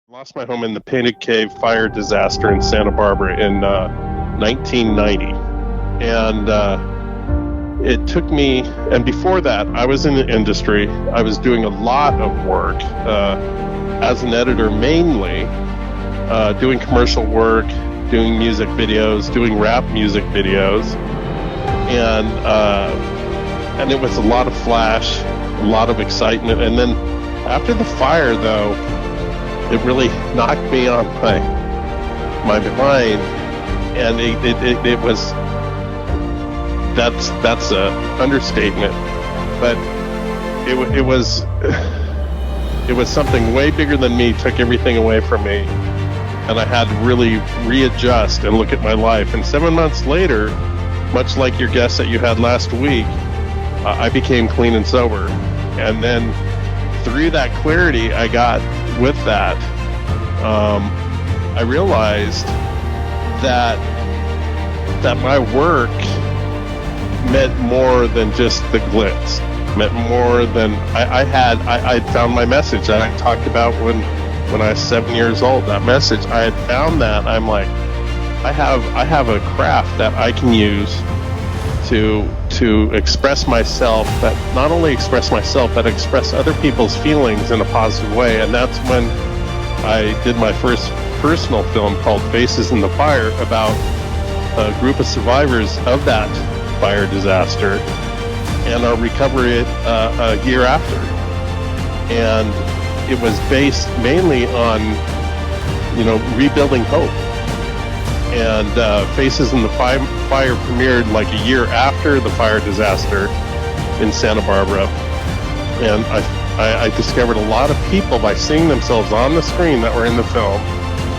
Lost my home in the Painted Cave fire disaster in Santa Barbara in 1990. And it took me, and before that, I was in the industry. I was doing a lot of work as an editor, mainly doing commercial work, doing music videos, doing rap music videos. And it was a lot of flash, a lot of excitement. And then after the fire, though, it really knocked me on my behind, and it was, that's a understatement, but it was something way bigger than me, took everything away from me, and I had to really readjust and look at my life. And 7 months later, much like your guest that you had last week, I became clean and sober. And then through that clarity I got with that, I realized that my work meant more than just the glitz, meant more than I'd found my message that I talked about when I was 7 years old. That message, I had found that. I'm like, I have a craft that I can use to express myself, but not only express myself, but express other people's feelings in a positive way. And that's when I did my first personal film called Faces in the Fire, about a group of survivors of that fire disaster and our recovery a year after. And it was based mainly on, rebuilding hope. And Faces in the Fire premiered like a year after the fire disaster in Santa Barbara. And I discovered a lot of people, by seeing themselves on the screen, that were in the film,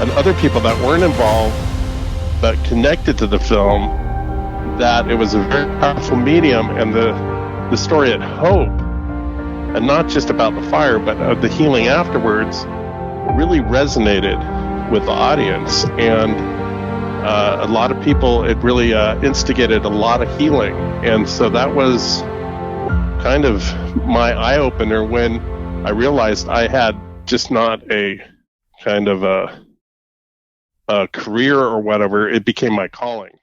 and other people that weren't involved but connected to the film, that it was a very powerful medium, and the story had hope, and not just about the fire, but of the healing afterwards, really resonated with the audience. And a lot of people, it really instigated a lot of healing. And so that was kind of my eye-opener when I realized I had just not a kind of a career or whatever. It became my calling.